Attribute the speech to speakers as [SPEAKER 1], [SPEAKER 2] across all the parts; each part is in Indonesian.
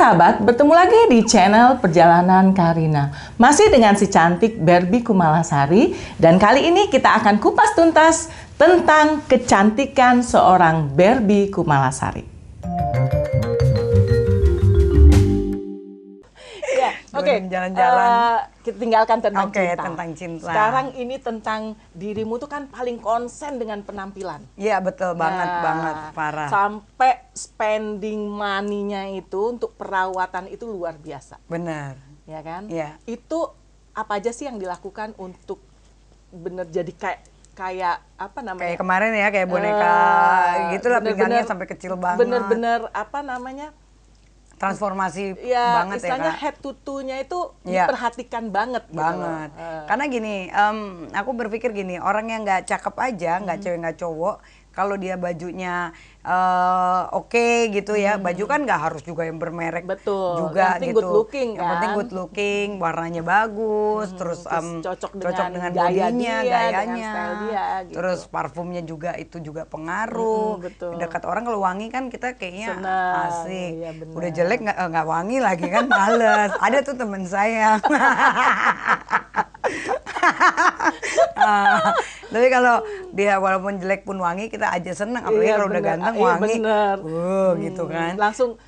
[SPEAKER 1] sahabat, bertemu lagi di channel Perjalanan Karina. Masih dengan si cantik Barbie Kumalasari, dan kali ini kita akan kupas tuntas tentang kecantikan seorang Barbie Kumalasari. Oke,
[SPEAKER 2] jalan-jalan.
[SPEAKER 1] Kita tinggalkan tentang cinta.
[SPEAKER 2] Tentang cinta.
[SPEAKER 1] Sekarang ini tentang dirimu tuh kan paling konsen dengan penampilan.
[SPEAKER 2] Iya betul banget, parah.
[SPEAKER 1] Sampai spending money-nya itu untuk perawatan itu luar biasa.
[SPEAKER 2] Benar.
[SPEAKER 1] Ya kan?
[SPEAKER 2] Iya.
[SPEAKER 1] Itu apa aja sih yang dilakukan untuk bener jadi kayak apa namanya?
[SPEAKER 2] Kayak kemarin ya, kayak boneka gitulah, pinggangnya sampai kecil banget.
[SPEAKER 1] Bener-bener apa namanya?
[SPEAKER 2] Transformasi
[SPEAKER 1] ya,
[SPEAKER 2] banget ya,
[SPEAKER 1] istilahnya
[SPEAKER 2] Kak.
[SPEAKER 1] head to toe-nya itu diperhatikan banget gitu.
[SPEAKER 2] Banget. Karena gini, aku berpikir gini, orang yang nggak cakep aja, nggak cewek nggak cowok, kalau dia bajunya oke gitu ya, baju kan nggak harus juga yang bermerek.
[SPEAKER 1] Betul.
[SPEAKER 2] Juga
[SPEAKER 1] yang penting
[SPEAKER 2] gitu.
[SPEAKER 1] good looking kan.
[SPEAKER 2] Yang penting good looking, warnanya bagus, terus
[SPEAKER 1] cocok
[SPEAKER 2] dengan
[SPEAKER 1] gaya
[SPEAKER 2] bodinya,
[SPEAKER 1] dia,
[SPEAKER 2] gayanya,
[SPEAKER 1] dengan style dia, gitu.
[SPEAKER 2] Terus parfumnya juga itu juga pengaruh.
[SPEAKER 1] Betul.
[SPEAKER 2] Dekat orang kalau wangi kan kita kayaknya asik.
[SPEAKER 1] Iya,
[SPEAKER 2] udah jelek nggak wangi lagi kan males. Ada tuh temen saya. Tapi kalau dia walaupun jelek pun wangi, kita aja seneng. Apalagi kalau udah ganteng wangi, gitu kan.
[SPEAKER 1] Langsung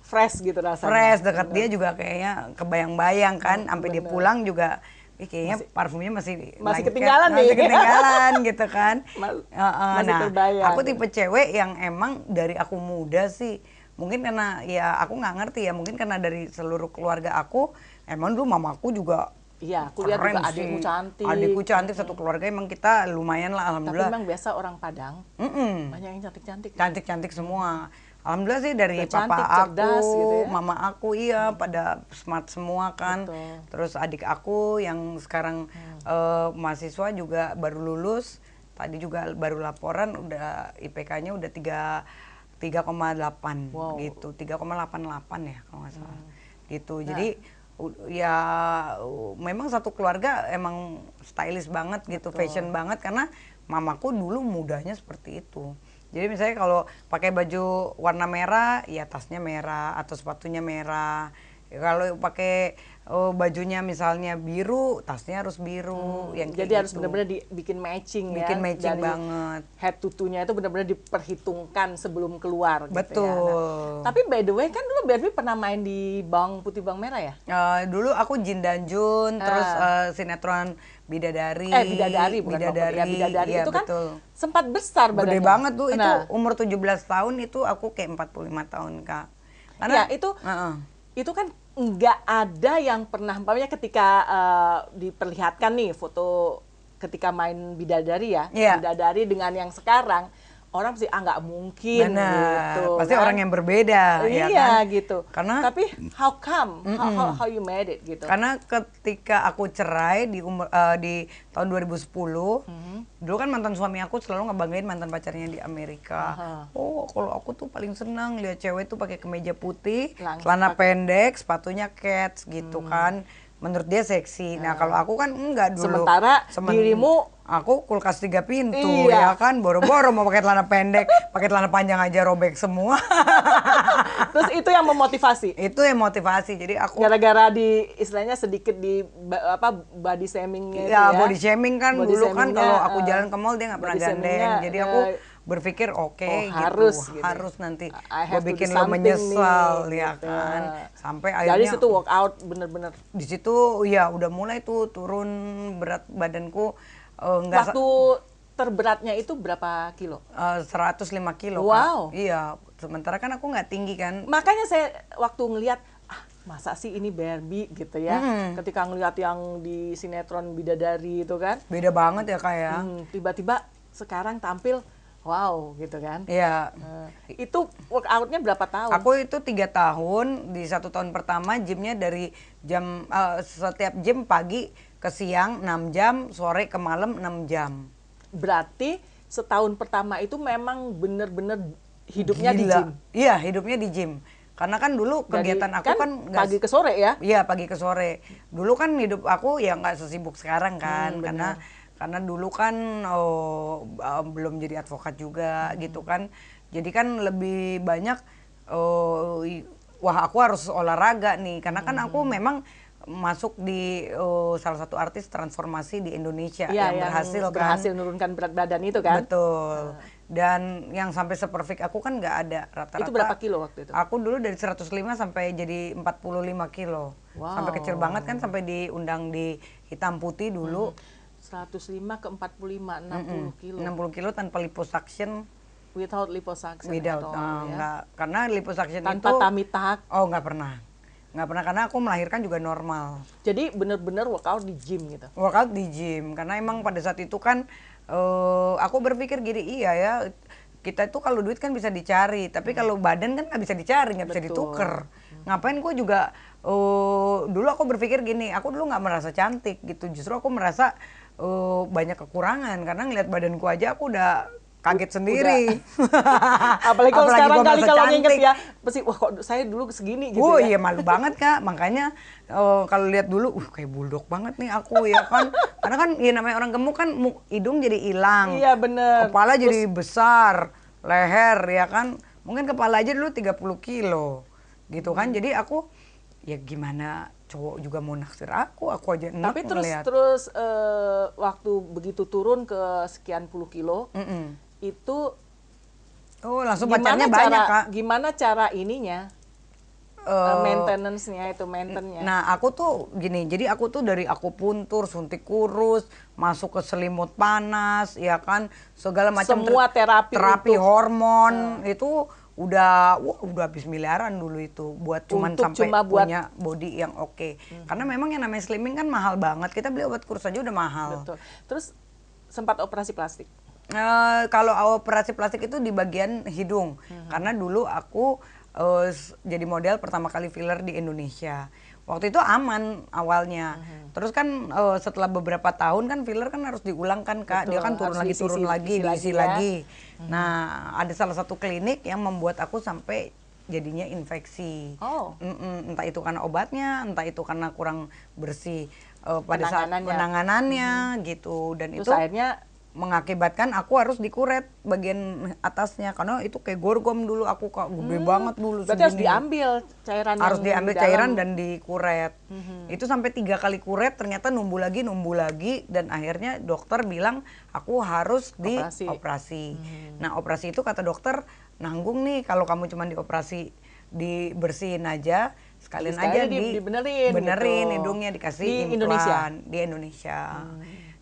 [SPEAKER 1] fresh gitu rasanya.
[SPEAKER 2] Fresh, dekat dia juga kayaknya kebayang-bayang kan. Sampai dia pulang juga, kayaknya parfumnya masih
[SPEAKER 1] ketinggalan nih.
[SPEAKER 2] Masih ketinggalan gitu kan.
[SPEAKER 1] Masih terbayang.
[SPEAKER 2] Aku tipe cewek yang emang dari aku muda sih. Mungkin karena ya aku nggak ngerti ya. Mungkin karena dari seluruh keluarga aku, emang dulu mamaku juga.
[SPEAKER 1] Iya, aku lihat juga adikmu cantik.
[SPEAKER 2] Adikku cantik, satu keluarga emang kita lumayan lah, alhamdulillah.
[SPEAKER 1] Tapi memang biasa orang Padang, banyak yang cantik-cantik.
[SPEAKER 2] Cantik-cantik semua. Alhamdulillah sih dari
[SPEAKER 1] cantik,
[SPEAKER 2] papa
[SPEAKER 1] cerdas,
[SPEAKER 2] aku,
[SPEAKER 1] gitu ya.
[SPEAKER 2] mama aku pada smart semua kan.
[SPEAKER 1] Betul.
[SPEAKER 2] Terus adik aku yang sekarang mahasiswa juga baru lulus. Tadi juga baru laporan, udah IPK-nya udah 3,8 gitu, 3,88 ya kalau nggak salah. Gitu. Jadi ya memang satu keluarga emang stylish banget gitu, fashion banget, karena mamaku dulu mudanya seperti itu. Jadi misalnya kalau pakai baju warna merah, ya tasnya merah atau sepatunya merah. Kalau pakai bajunya misalnya biru, tasnya harus biru.
[SPEAKER 1] Jadi harus benar-benar dibikin matching ya.
[SPEAKER 2] Bikin matching
[SPEAKER 1] dari
[SPEAKER 2] banget.
[SPEAKER 1] Head to toe-nya itu benar-benar diperhitungkan sebelum keluar.
[SPEAKER 2] Betul.
[SPEAKER 1] Gitu ya. Nah, tapi by the way kan dulu Barbie pernah main di Bawang Putih Bawang Merah ya?
[SPEAKER 2] Dulu aku Jin dan Jun, terus sinetron Bidadari.
[SPEAKER 1] Bidadari bukan Bidadari. Ya, Bidadari
[SPEAKER 2] ya,
[SPEAKER 1] itu kan
[SPEAKER 2] betul.
[SPEAKER 1] sempat besar badannya.
[SPEAKER 2] Gede banget tuh, itu umur 17 tahun itu aku kayak 45 tahun, Kak.
[SPEAKER 1] Ya,
[SPEAKER 2] Karena
[SPEAKER 1] itu kan nggak ada yang pernah, umpamanya ketika diperlihatkan nih foto ketika main Bidadari ya, Bidadari dengan yang sekarang, orang pasti nggak mungkin.
[SPEAKER 2] Benar.
[SPEAKER 1] Gitu,
[SPEAKER 2] pasti
[SPEAKER 1] kan?
[SPEAKER 2] orang yang berbeda.
[SPEAKER 1] Iya
[SPEAKER 2] ya kan?
[SPEAKER 1] gitu.
[SPEAKER 2] Tapi
[SPEAKER 1] how come? How you made it gitu?
[SPEAKER 2] Karena ketika aku cerai di tahun 2010, dulu kan mantan suami aku selalu ngebanggain mantan pacarnya di Amerika. Oh, kalau aku tuh paling senang lihat cewek tuh pakai kemeja putih, celana pendek, sepatunya Keds gitu kan. Menurut dia seksi. Nah, kalau aku kan enggak dulu.
[SPEAKER 1] Sementara dirimu,
[SPEAKER 2] aku kulkas 3 pintu, ya kan, boro-boro mau pakai celana pendek, pakai celana panjang aja robek semua.
[SPEAKER 1] Terus itu yang memotivasi.
[SPEAKER 2] Itu yang motivasi. Jadi aku
[SPEAKER 1] gara-gara istilahnya sedikit body shaming-nya
[SPEAKER 2] ya, body shaming kan
[SPEAKER 1] body
[SPEAKER 2] dulu kan kalau aku jalan ke mall dia nggak pernah
[SPEAKER 1] body
[SPEAKER 2] gandeng. Jadi aku berpikir harus nanti gue bikin lo menyesal ya kan. Sampai akhirnya
[SPEAKER 1] dari situ workout bener-bener.
[SPEAKER 2] Di situ ya udah mulai tuh turun berat badanku.
[SPEAKER 1] Waktu terberatnya itu berapa kilo?
[SPEAKER 2] 105 kilo.
[SPEAKER 1] Wow.
[SPEAKER 2] Kak. Iya, sementara kan aku nggak tinggi kan.
[SPEAKER 1] Makanya saya waktu ngelihat, masa sih ini Barbie gitu ya. Ketika ngelihat yang di sinetron Bidadari itu kan.
[SPEAKER 2] Beda banget ya Kak ya.
[SPEAKER 1] Tiba-tiba sekarang tampil wow gitu kan.
[SPEAKER 2] Iya.
[SPEAKER 1] Itu workoutnya berapa tahun?
[SPEAKER 2] Aku itu 3 tahun. Di 1 tahun pertama gymnya dari jam setiap gym pagi ke siang 6 jam, sore ke malam 6 jam.
[SPEAKER 1] Berarti setahun pertama itu memang bener-bener hidupnya
[SPEAKER 2] Gila.
[SPEAKER 1] di gym.
[SPEAKER 2] Iya, hidupnya di gym. Karena kan dulu kegiatan aku kan
[SPEAKER 1] pagi ke sore ya?
[SPEAKER 2] Iya, pagi ke sore. Dulu kan hidup aku ya nggak sesibuk sekarang kan, karena dulu kan belum jadi advokat juga gitu kan. Jadi kan lebih banyak wah aku harus olahraga nih, karena kan aku memang masuk di salah satu artis transformasi di Indonesia yang berhasil kan.
[SPEAKER 1] Berhasil menurunkan berat badan itu kan.
[SPEAKER 2] Betul. Dan yang sampai seperfect aku kan nggak ada rata-rata.
[SPEAKER 1] Itu berapa kilo waktu itu?
[SPEAKER 2] Aku dulu dari 105 sampai jadi 45 kilo.
[SPEAKER 1] Wow.
[SPEAKER 2] Sampai kecil banget kan, sampai diundang di Hitam Putih dulu.
[SPEAKER 1] 105 ke 45, 60 kilo.
[SPEAKER 2] 60 kilo tanpa liposuction.
[SPEAKER 1] Without liposuction.
[SPEAKER 2] Without,
[SPEAKER 1] ya.
[SPEAKER 2] enggak. Karena liposuction
[SPEAKER 1] tanpa
[SPEAKER 2] itu...
[SPEAKER 1] tummy tuck.
[SPEAKER 2] Oh, nggak pernah. Nggak pernah, karena aku melahirkan juga normal.
[SPEAKER 1] Jadi bener-bener workout di gym gitu?
[SPEAKER 2] Workout di gym, karena emang pada saat itu kan aku berpikir gini, iya ya, kita itu kalau duit kan bisa dicari, tapi kalau badan kan nggak bisa dicari, nggak bisa dituker. Ngapain gue juga, dulu aku berpikir gini, aku dulu nggak merasa cantik gitu, justru aku merasa banyak kekurangan, karena ngeliat badanku aja aku udah kaget sendiri.
[SPEAKER 1] Apalagi kalau sekarang kali kalau nginget ya, pasti wah kok saya dulu segini gitu.
[SPEAKER 2] Oh
[SPEAKER 1] ya.
[SPEAKER 2] iya, malu banget Kak, makanya kalau lihat dulu, kayak bulldog banget nih aku ya kan. Karena kan ya namanya orang gemuk kan hidung jadi hilang.
[SPEAKER 1] Iya bener.
[SPEAKER 2] Kepala jadi besar, leher ya kan. Mungkin kepala aja dulu 30 kilo gitu kan. Jadi aku ya gimana cowok juga mau naksir aku aja enak.
[SPEAKER 1] Tapi terus waktu begitu turun ke sekian puluh kilo, itu
[SPEAKER 2] langsung pacarnya banyak Kak.
[SPEAKER 1] Gimana cara ininya? Maintenance-nya itu, maintain-nya.
[SPEAKER 2] Nah, aku tuh gini, jadi aku tuh dari akupuntur, suntik kurus, masuk ke selimut panas, ya kan, segala macam
[SPEAKER 1] semua terapi
[SPEAKER 2] hormon itu udah habis miliaran dulu itu buat cuman sampai punya body yang oke. Karena memang yang namanya slimming kan mahal banget. Kita beli obat kurus aja udah mahal.
[SPEAKER 1] Betul. Terus sempat operasi plastik?
[SPEAKER 2] Kalau operasi plastik itu di bagian hidung. Karena dulu aku jadi model pertama kali filler di Indonesia. Waktu itu aman awalnya. Terus kan setelah beberapa tahun kan filler kan harus diulang kan Kak. Betul, dia kan turun lagi, diisi lagi. Nah, ada salah satu klinik yang membuat aku sampai jadinya infeksi. Entah itu karena obatnya, entah itu karena kurang bersih pada saat penanganannya gitu. Dan terus itu akhirnya mengakibatkan aku harus dikuret bagian atasnya, karena itu kayak gorgom dulu aku Kak, gede banget dulu.
[SPEAKER 1] Berarti harus diambil cairan,
[SPEAKER 2] harus diambil cairan dan dikuret. Itu sampai 3 kali kuret, ternyata numbuh lagi dan akhirnya dokter bilang aku harus dioperasi. Nah, operasi itu kata dokter nanggung nih kalau kamu cuma dioperasi, dibersihin aja sekalian aja benerin gitu. Hidungnya, dikasih implan di Indonesia.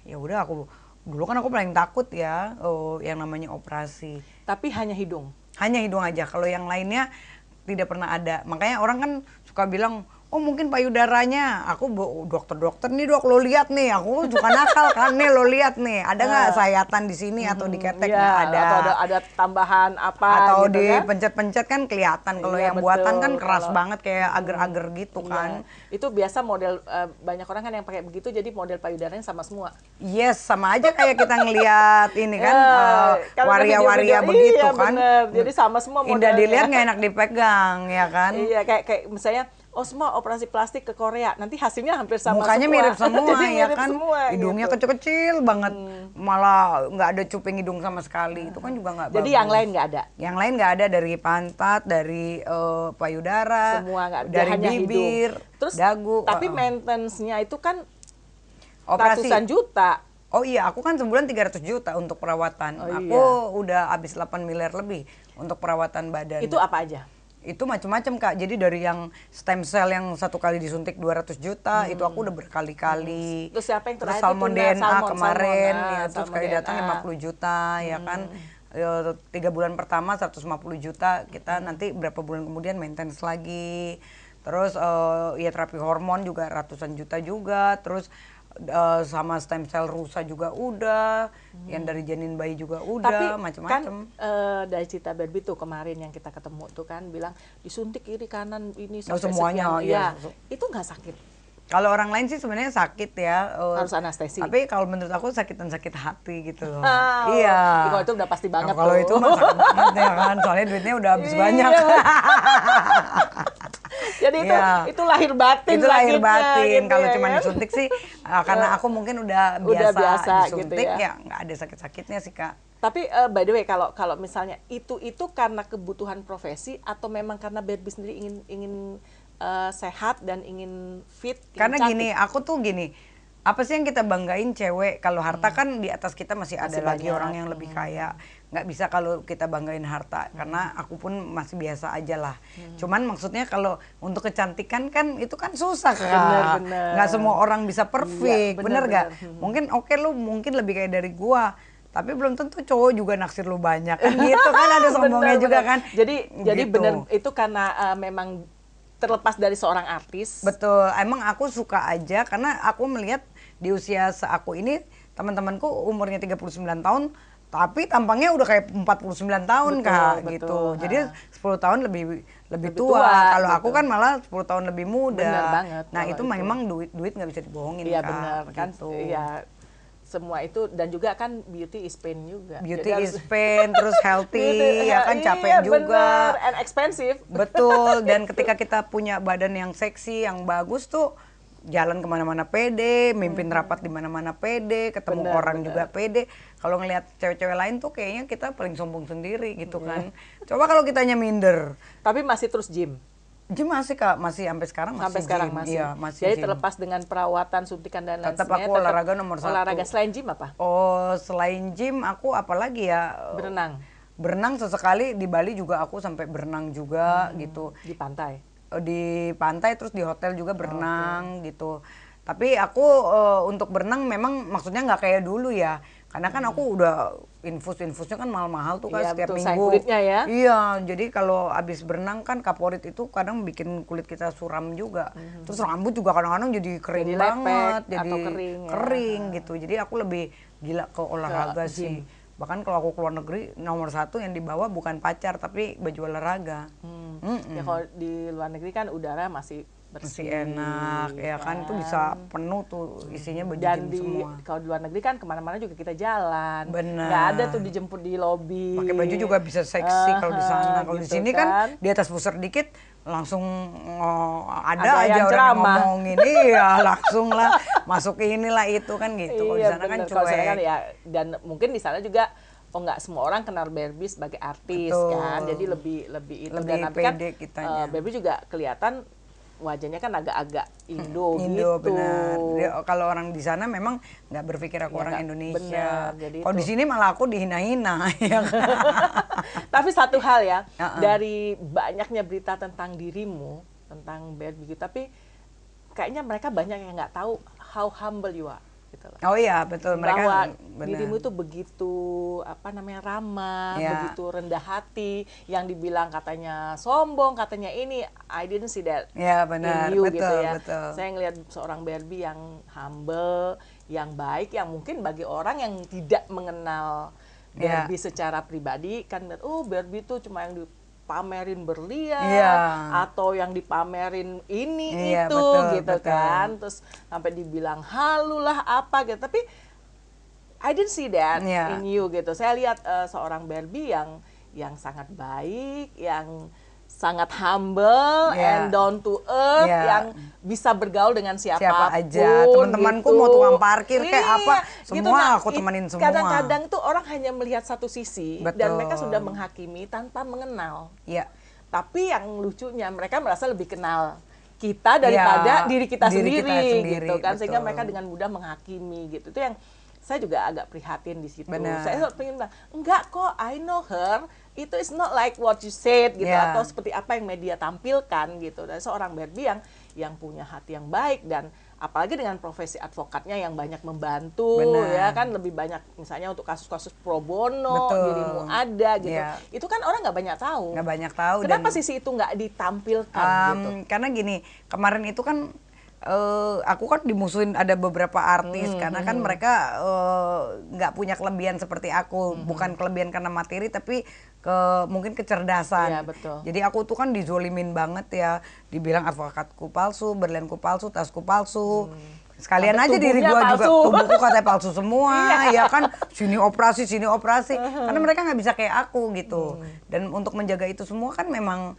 [SPEAKER 2] Ya udah, aku dulu kan aku paling takut ya yang namanya operasi.
[SPEAKER 1] Tapi hanya hidung?
[SPEAKER 2] Hanya hidung aja, kalau yang lainnya tidak pernah ada. Makanya orang kan suka bilang, oh mungkin payudaranya. Aku dokter nih dok, lo lihat nih, aku suka nakal kan nih, lo lihat nih, ada nggak sayatan di sini atau di ketek? Nggak ada.
[SPEAKER 1] Atau ada tambahan apa?
[SPEAKER 2] Atau
[SPEAKER 1] gitu
[SPEAKER 2] dipencet-pencet kan kelihatan. Kalau yang
[SPEAKER 1] betul,
[SPEAKER 2] buatan kan keras banget kayak agar-agar gitu kan.
[SPEAKER 1] Itu biasa model banyak orang kan yang pakai begitu, jadi model payudaranya sama semua.
[SPEAKER 2] Yes, sama aja kayak kita ngelihat ini kan waria-waria begitu kan.
[SPEAKER 1] Bener. Jadi sama semua modelnya.
[SPEAKER 2] Indah dilihat, nggak enak dipegang ya kan.
[SPEAKER 1] Iya, kayak misalnya semua operasi plastik ke Korea, nanti hasilnya hampir sama.
[SPEAKER 2] Mukanya
[SPEAKER 1] semua.
[SPEAKER 2] mirip semua ya
[SPEAKER 1] mirip
[SPEAKER 2] kan,
[SPEAKER 1] semua,
[SPEAKER 2] hidungnya
[SPEAKER 1] gitu.
[SPEAKER 2] kecil-kecil banget, malah nggak ada cuping hidung sama sekali, itu kan juga nggak bagus.
[SPEAKER 1] Jadi yang lain nggak ada? Yang lain
[SPEAKER 2] nggak ada, dari pantat, dari payudara,
[SPEAKER 1] semua nggak ada,
[SPEAKER 2] dari
[SPEAKER 1] hanya
[SPEAKER 2] bibir,
[SPEAKER 1] hidung. Terus
[SPEAKER 2] dagu.
[SPEAKER 1] Tapi maintenance-nya itu kan
[SPEAKER 2] operasi
[SPEAKER 1] ratusan juta.
[SPEAKER 2] Oh iya, aku kan sebulan 300 juta untuk perawatan. Aku udah habis 8 miliar lebih untuk perawatan badan.
[SPEAKER 1] Itu apa aja?
[SPEAKER 2] Itu macam-macam Kak, jadi dari yang stem cell yang 1 kali disuntik 200 juta, itu aku udah berkali-kali.
[SPEAKER 1] Terus siapa yang terakhir?
[SPEAKER 2] Terus salmon DNA kemarin, ya, terus
[SPEAKER 1] salmon
[SPEAKER 2] sekali
[SPEAKER 1] DNA.
[SPEAKER 2] datang 50 juta, ya kan. 3 bulan pertama 150 juta, kita nanti berapa bulan kemudian maintenance lagi. Terus ya terapi hormon juga ratusan juta juga, terus sama stem cell rusa juga udah, yang dari janin bayi juga udah, macam-macam.
[SPEAKER 1] Kan dari Cita Barbie tuh kemarin yang kita ketemu tuh kan bilang disuntik kiri kanan ini sampai
[SPEAKER 2] semuanya
[SPEAKER 1] sekian. Ya, itu nggak sakit?
[SPEAKER 2] Kalau orang lain sih sebenarnya sakit ya.
[SPEAKER 1] Harus anestesi.
[SPEAKER 2] Tapi kalau menurut aku sakitan sakit hati gitu loh.
[SPEAKER 1] Iya. Kalau itu udah pasti banget.
[SPEAKER 2] Kalau itu mah sakit banget ya kan, soalnya duitnya udah habis banyak.
[SPEAKER 1] Jadi itu lahir batin.
[SPEAKER 2] Itu lahir batin.
[SPEAKER 1] Gitu
[SPEAKER 2] kalau
[SPEAKER 1] ya,
[SPEAKER 2] cuma
[SPEAKER 1] kan?
[SPEAKER 2] disuntik sih, karena aku mungkin udah biasa disuntik,
[SPEAKER 1] gitu
[SPEAKER 2] ya nggak ada sakit-sakitnya sih Kak.
[SPEAKER 1] Tapi by the way, kalau misalnya itu karena kebutuhan profesi atau memang karena Barbie sendiri ingin sehat dan ingin fit?
[SPEAKER 2] Karena
[SPEAKER 1] cantik?
[SPEAKER 2] gini, aku tuh gini, apa sih yang kita banggain cewek? Kalau harta kan di atas kita masih ada lagi
[SPEAKER 1] banyak.
[SPEAKER 2] orang yang lebih kaya. Nggak bisa kalau kita banggain harta, karena aku pun masih biasa aja lah. Cuman maksudnya kalau untuk kecantikan kan itu kan susah kan.
[SPEAKER 1] Bener.
[SPEAKER 2] Nggak semua orang bisa perfect,
[SPEAKER 1] Iya,
[SPEAKER 2] bener nggak? Mungkin oke, lu mungkin lebih kayak dari gua. Tapi belum tentu cowok juga naksir lu banyak kan gitu kan, ada sombongnya juga kan.
[SPEAKER 1] Jadi
[SPEAKER 2] Gitu.
[SPEAKER 1] bener itu karena memang terlepas dari seorang artis.
[SPEAKER 2] Betul, emang aku suka aja karena aku melihat di usia aku ini teman-temanku umurnya 39 tahun tapi tampangnya udah kayak 49 tahun Kak gitu. Jadi 10 tahun lebih tua. Kalau aku kan malah 10 tahun lebih muda.
[SPEAKER 1] Bener banget.
[SPEAKER 2] Nah, itu memang duit nggak bisa dibohongin
[SPEAKER 1] Iya
[SPEAKER 2] Kak.
[SPEAKER 1] benar kan.
[SPEAKER 2] Gitu.
[SPEAKER 1] Iya. Semua itu dan juga kan beauty is pain juga.
[SPEAKER 2] Beauty is pain, terus healthy, ya kan capek
[SPEAKER 1] iya,
[SPEAKER 2] juga.
[SPEAKER 1] Bener. And expensive.
[SPEAKER 2] Betul, dan ketika kita punya badan yang seksi, yang bagus tuh jalan kemana-mana pede, mimpin rapat di mana-mana pede, ketemu orang juga pede. Kalau ngelihat cewek-cewek lain tuh kayaknya kita paling sombong sendiri gitu kan. Coba kalau kitanya minder.
[SPEAKER 1] Tapi masih terus gym.
[SPEAKER 2] Gym masih Kak, masih sampai sekarang masih
[SPEAKER 1] Sampai sekarang
[SPEAKER 2] gym.
[SPEAKER 1] masih.
[SPEAKER 2] Iya, masih
[SPEAKER 1] Jadi
[SPEAKER 2] gym.
[SPEAKER 1] terlepas dengan perawatan, suntikan dan lain
[SPEAKER 2] Tetap
[SPEAKER 1] sebagainya.
[SPEAKER 2] aku olahraga nomor satu.
[SPEAKER 1] Olahraga selain gym apa?
[SPEAKER 2] Oh, selain gym aku apalagi ya?
[SPEAKER 1] Berenang.
[SPEAKER 2] Berenang sesekali, di Bali juga aku sampai berenang juga gitu.
[SPEAKER 1] Di pantai.
[SPEAKER 2] Di pantai, terus di hotel juga berenang gitu. Tapi aku untuk berenang memang maksudnya nggak kayak dulu ya. Karena kan aku udah infusnya kan mahal-mahal tuh kan
[SPEAKER 1] Iya,
[SPEAKER 2] setiap
[SPEAKER 1] betul,
[SPEAKER 2] minggu.
[SPEAKER 1] sayang kulitnya ya.
[SPEAKER 2] Iya, jadi kalau abis berenang kan Kaporit itu kadang bikin kulit kita suram juga. Terus rambut juga kadang-kadang jadi kering
[SPEAKER 1] Jadi lepek
[SPEAKER 2] banget, jadi
[SPEAKER 1] atau kering ya.
[SPEAKER 2] kering gitu. Jadi aku lebih gila ke olahraga sih. Bahkan kalau aku keluar negeri nomor satu yang dibawa bukan pacar tapi baju olahraga.
[SPEAKER 1] Ya kalau di luar negeri kan udara masih bersih.
[SPEAKER 2] Masih enak, ya kan itu bisa penuh tuh isinya baju
[SPEAKER 1] Dan
[SPEAKER 2] gym semua.
[SPEAKER 1] kalau di luar negeri kan kemana-mana juga kita jalan.
[SPEAKER 2] Bener.
[SPEAKER 1] Nggak ada tuh dijemput di lobi.
[SPEAKER 2] Pakai baju juga bisa seksi kalau di sana. Kalau di
[SPEAKER 1] gitu
[SPEAKER 2] sini kan di atas pusar dikit langsung ada
[SPEAKER 1] Ada
[SPEAKER 2] aja
[SPEAKER 1] yang
[SPEAKER 2] orang yang
[SPEAKER 1] ceramah.
[SPEAKER 2] ngomongin. Iya, langsung lah masuk inilah itu kan gitu. Kalau di
[SPEAKER 1] Iya
[SPEAKER 2] sana kan
[SPEAKER 1] bener. Kalau di sana kan
[SPEAKER 2] cuek.
[SPEAKER 1] ya, dan mungkin di sana juga nggak semua orang kenal Barbie sebagai artis.
[SPEAKER 2] Betul.
[SPEAKER 1] Kan, jadi lebih itu.
[SPEAKER 2] Lebih
[SPEAKER 1] Dan tapi kan
[SPEAKER 2] pede kitanya.
[SPEAKER 1] Barbie juga kelihatan wajahnya kan agak-agak Indo,
[SPEAKER 2] Indo
[SPEAKER 1] gitu.
[SPEAKER 2] benar. Kalau orang di sana memang nggak berpikir aku
[SPEAKER 1] Ya,
[SPEAKER 2] orang
[SPEAKER 1] nggak-
[SPEAKER 2] Indonesia.
[SPEAKER 1] bener, jadi
[SPEAKER 2] Kalau di sini malah aku dihina-hina. Ya kan?
[SPEAKER 1] Tapi satu hal ya, dari banyaknya berita tentang dirimu, tentang Barbie gitu, tapi kayaknya mereka banyak yang nggak tahu how humble you are. Gitu loh.
[SPEAKER 2] Oh iya betul, mereka
[SPEAKER 1] Bahwa
[SPEAKER 2] benar.
[SPEAKER 1] dirimu itu begitu ramah,
[SPEAKER 2] Ya.
[SPEAKER 1] begitu rendah hati, yang dibilang katanya sombong, katanya ini, I didn't see that
[SPEAKER 2] Ya benar,
[SPEAKER 1] in you
[SPEAKER 2] betul,
[SPEAKER 1] gitu ya.
[SPEAKER 2] betul.
[SPEAKER 1] Saya ngelihat seorang Barbie yang humble, yang baik, yang mungkin bagi orang yang tidak mengenal
[SPEAKER 2] Ya.
[SPEAKER 1] Barbie secara pribadi kan, oh Barbie itu cuma yang dipamerin berlian,
[SPEAKER 2] Iya.
[SPEAKER 1] atau yang dipamerin ini
[SPEAKER 2] Iya,
[SPEAKER 1] itu
[SPEAKER 2] betul,
[SPEAKER 1] gitu
[SPEAKER 2] betul.
[SPEAKER 1] kan, terus sampai dibilang halu lah apa gitu, tapi I didn't see that
[SPEAKER 2] Iya.
[SPEAKER 1] in you gitu. Saya lihat seorang Barbie yang sangat baik, yang sangat humble
[SPEAKER 2] Iya.
[SPEAKER 1] and down to earth,
[SPEAKER 2] Iya.
[SPEAKER 1] yang bisa bergaul dengan siapapun.
[SPEAKER 2] Siapa aja, teman-temanku mau tukang parkir kayak apa,
[SPEAKER 1] gitu.
[SPEAKER 2] semua aku temenin semua.
[SPEAKER 1] Kadang-kadang tuh orang hanya melihat satu sisi dan
[SPEAKER 2] Betul.
[SPEAKER 1] mereka sudah menghakimi tanpa mengenal.
[SPEAKER 2] Iya.
[SPEAKER 1] Tapi yang lucunya mereka merasa lebih kenal kita daripada
[SPEAKER 2] Ya,
[SPEAKER 1] diri kita
[SPEAKER 2] diri
[SPEAKER 1] sendiri,
[SPEAKER 2] kita sendiri,
[SPEAKER 1] gitu kan, sehingga
[SPEAKER 2] betul.
[SPEAKER 1] mereka dengan mudah menghakimi gitu. Itu yang saya juga agak prihatin di situ.
[SPEAKER 2] Benar.
[SPEAKER 1] Saya pengen bilang, enggak kok, I know her. Itu is not like what you said gitu,
[SPEAKER 2] Ya.
[SPEAKER 1] atau seperti apa yang media tampilkan gitu. Dan seorang Barbie yang punya hati yang baik, dan apalagi dengan profesi advokatnya yang banyak membantu.
[SPEAKER 2] Benar.
[SPEAKER 1] Ya kan, lebih banyak misalnya untuk kasus-kasus pro bono,
[SPEAKER 2] Betul.
[SPEAKER 1] dirimu ada gitu.
[SPEAKER 2] Ya.
[SPEAKER 1] Itu kan orang nggak banyak tahu.
[SPEAKER 2] Nggak banyak tahu.
[SPEAKER 1] Kenapa
[SPEAKER 2] dan,
[SPEAKER 1] sisi itu nggak ditampilkan gitu?
[SPEAKER 2] Karena gini, kemarin itu kan aku kan dimusuhin ada beberapa artis karena kan mereka nggak punya kelebihan seperti aku, bukan kelebihan karena materi tapi mungkin kecerdasan.
[SPEAKER 1] Iya, betul.
[SPEAKER 2] Jadi aku tuh kan dizolimin banget ya, dibilang advokatku palsu, berlianku palsu, tasku palsu. Sekalian
[SPEAKER 1] Sampai
[SPEAKER 2] aja diri
[SPEAKER 1] tubuhnya
[SPEAKER 2] gua juga,
[SPEAKER 1] palsu.
[SPEAKER 2] tubuhku katanya palsu semua, ya kan, sini operasi, karena mereka nggak bisa kayak aku gitu. Dan untuk menjaga itu semua kan memang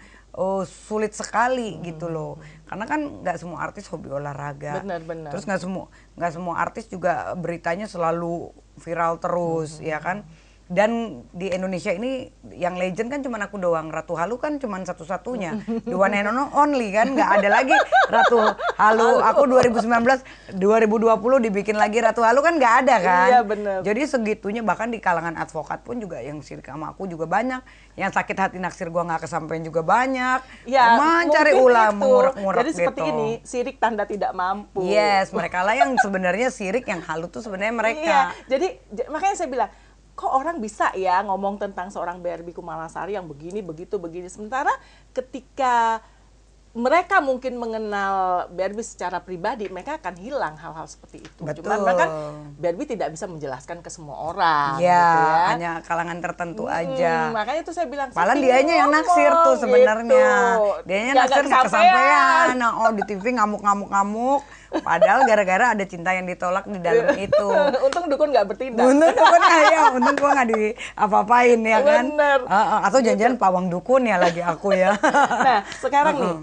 [SPEAKER 2] sulit sekali gitu loh, karena kan nggak semua artis hobi olahraga.
[SPEAKER 1] Benar.
[SPEAKER 2] Terus nggak semua artis juga beritanya selalu viral terus, ya kan. Dan di Indonesia ini yang legend kan cuma aku doang. Ratu Halu kan cuma satu-satunya. The one and only kan, nggak ada lagi Ratu Halu. Aku 2019, 2020 dibikin lagi Ratu Halu kan nggak ada kan.
[SPEAKER 1] Iya bener.
[SPEAKER 2] Jadi segitunya bahkan di kalangan advokat pun juga yang sirik sama aku juga banyak. Yang sakit hati naksir gua nggak kesampaian juga banyak.
[SPEAKER 1] Ya,
[SPEAKER 2] Emang cari
[SPEAKER 1] mungkin
[SPEAKER 2] ulah
[SPEAKER 1] itu.
[SPEAKER 2] mengurek-ngurek
[SPEAKER 1] Jadi
[SPEAKER 2] gitu.
[SPEAKER 1] seperti ini, sirik tanda tidak mampu.
[SPEAKER 2] Yes, mereka lah yang sebenarnya sirik, yang halu tuh sebenarnya mereka.
[SPEAKER 1] Iya, jadi makanya saya bilang, kok orang bisa ya ngomong tentang seorang Barbie Kumalasari yang begini, begitu, begini. Sementara ketika mereka mungkin mengenal Barbie secara pribadi, mereka akan hilang hal-hal seperti itu.
[SPEAKER 2] Betul.
[SPEAKER 1] Cuman kan Barbie tidak bisa menjelaskan ke semua orang.
[SPEAKER 2] Ya,
[SPEAKER 1] gitu ya.
[SPEAKER 2] hanya kalangan tertentu aja.
[SPEAKER 1] Makanya itu saya bilang.
[SPEAKER 2] Padahal
[SPEAKER 1] saya
[SPEAKER 2] dianya yang
[SPEAKER 1] ngomong,
[SPEAKER 2] naksir tuh sebenarnya.
[SPEAKER 1] Gitu.
[SPEAKER 2] Dianya
[SPEAKER 1] Ya,
[SPEAKER 2] naksir nggak kesampaian. Nah, oh di TV ngamuk-ngamuk. Padahal gara-gara ada cinta yang ditolak di dalam itu.
[SPEAKER 1] Untung dukun nggak bertindak.
[SPEAKER 2] Untung dukun ya, untung gua nggak di-apa-apain ya kan.
[SPEAKER 1] Bener.
[SPEAKER 2] Atau jangan-jangan pawang dukun ya lagi aku ya.
[SPEAKER 1] Nah, sekarang nih,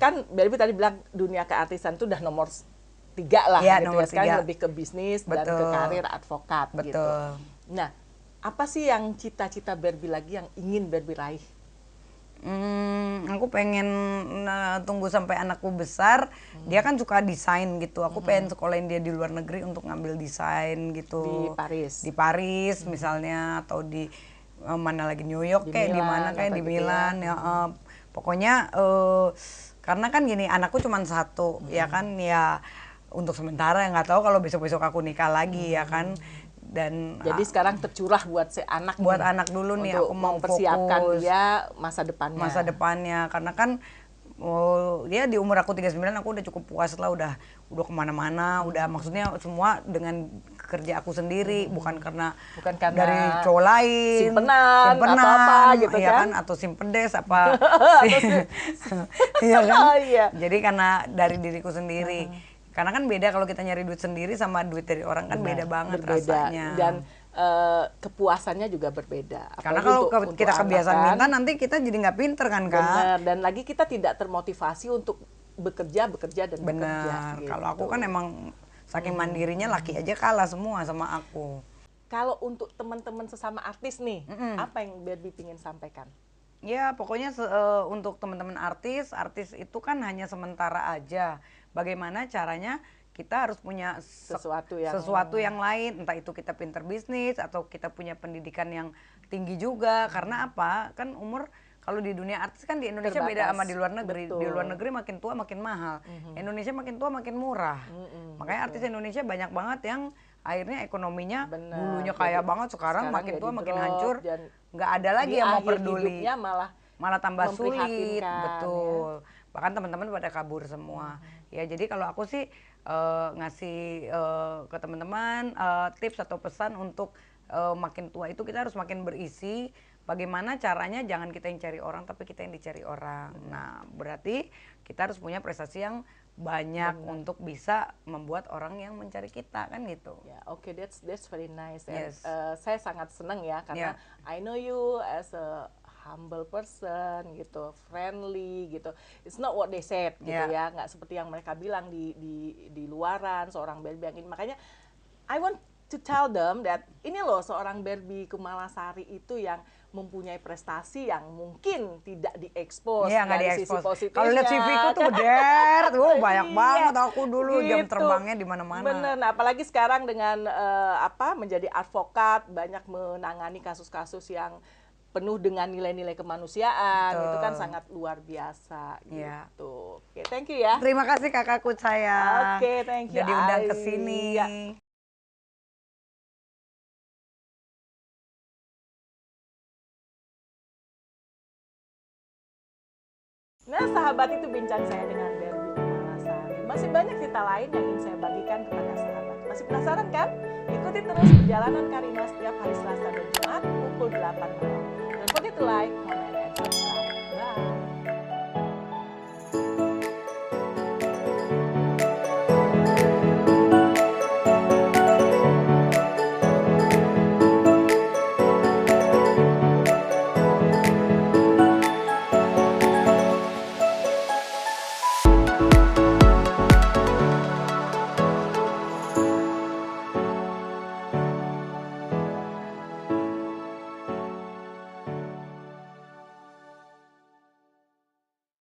[SPEAKER 1] kan Barbie tadi bilang dunia keartisan itu udah nomor 3 lah,
[SPEAKER 2] Ya,
[SPEAKER 1] gitu
[SPEAKER 2] nomor
[SPEAKER 1] ya. Sekarang
[SPEAKER 2] 3.
[SPEAKER 1] lebih ke bisnis dan ke
[SPEAKER 2] Betul.
[SPEAKER 1] karir advokat, gitu.
[SPEAKER 2] Betul.
[SPEAKER 1] Nah, apa sih yang cita-cita Barbie lagi yang ingin Barbie raih?
[SPEAKER 2] Aku pengen tunggu sampai anakku besar. Dia kan suka desain gitu. Aku pengen sekolahin dia di luar negeri untuk ngambil desain gitu.
[SPEAKER 1] Di Paris?
[SPEAKER 2] Di Paris misalnya, atau di mana lagi, New York kayak di mana kayak di Milan ya. Pokoknya karena kan gini, anakku cuma satu ya kan, ya untuk sementara nggak tahu kalau besok-besok aku nikah lagi ya kan. Dan
[SPEAKER 1] Jadi sekarang tercurah buat si anak
[SPEAKER 2] buat
[SPEAKER 1] nih,
[SPEAKER 2] anak dulu nih,
[SPEAKER 1] untuk
[SPEAKER 2] aku mau
[SPEAKER 1] mempersiapkan
[SPEAKER 2] fokus
[SPEAKER 1] dia masa depannya.
[SPEAKER 2] karena kan dia di umur aku 39 aku udah cukup puas lah, udah kemana-mana, udah maksudnya semua dengan kerja aku sendiri, bukan karena dari cowok lain,
[SPEAKER 1] simpenan atau apa gitu
[SPEAKER 2] ya
[SPEAKER 1] kan,
[SPEAKER 2] atau simpedes apa iya kan. Jadi karena dari diriku sendiri. Karena kan beda kalau kita nyari duit sendiri sama duit dari orang kan beda banget rasanya.
[SPEAKER 1] Dan kepuasannya juga berbeda.
[SPEAKER 2] Karena kalau kita kebiasaan minta, nanti kita jadi nggak pinter kan, Kak?
[SPEAKER 1] Benar, dan lagi kita tidak termotivasi untuk bekerja dan bekerja.
[SPEAKER 2] Benar,
[SPEAKER 1] Gitu.
[SPEAKER 2] kalau aku kan emang saking mandirinya laki aja kalah semua sama aku.
[SPEAKER 1] Kalau untuk teman-teman sesama artis nih, apa yang Barbie ingin sampaikan?
[SPEAKER 2] Ya pokoknya untuk teman-teman artis itu kan hanya sementara aja. Bagaimana caranya kita harus punya sesuatu yang lain, entah itu kita pinter bisnis atau kita punya pendidikan yang tinggi juga. Karena apa? Kan umur kalau di dunia artis kan di Indonesia terbatas. Beda sama di luar negeri. Betul. Di luar negeri makin tua makin mahal. Indonesia makin tua makin murah. Makanya artis Indonesia banyak banget yang akhirnya ekonominya dulunya kaya banget, sekarang makin tua makin hancur. Nggak ada lagi yang mau peduli. Malah tambah sulit. Betul. Ya. Bahkan teman-teman pada kabur semua. Ya jadi kalau aku sih ngasih ke teman-teman tips atau pesan untuk makin tua itu kita harus makin berisi. Bagaimana caranya jangan kita yang cari orang tapi kita yang dicari orang. Nah berarti kita harus punya prestasi yang banyak untuk bisa membuat orang yang mencari kita kan gitu.
[SPEAKER 1] Ya, oke, that's very nice.
[SPEAKER 2] Yes.
[SPEAKER 1] Saya sangat senang ya karena I know you as a humble person gitu, friendly gitu. It's not what they said gitu ya, nggak seperti yang mereka bilang di luaran seorang Barbie yang ini. Makanya I want to tell them that ini loh seorang Barbie Kumalasari itu yang mempunyai prestasi yang mungkin tidak diekspos dari sisi positifnya.
[SPEAKER 2] Kalau lihat CV-ku tuh beder, banyak banget aku dulu gitu. Jam terbangnya di mana-mana.
[SPEAKER 1] Bener, nah, apalagi sekarang dengan menjadi advokat, banyak menangani kasus-kasus yang penuh dengan nilai-nilai kemanusiaan. Betul. Itu kan sangat luar biasa gitu. Oke, thank you ya.
[SPEAKER 2] Terima kasih kakakku sayang.
[SPEAKER 1] Oke, thank you.
[SPEAKER 2] Udah diundang ke sini. Ya.
[SPEAKER 1] Nah, sahabat, itu bincang saya dengan Barbie Kumalasari. Masih banyak cerita lain yang ingin saya bagikan kepada sahabat. Masih penasaran kan? Ikuti terus perjalanan Karina setiap hari Selasa dan Jumat pukul 8 malam. Don't forget to like, comment,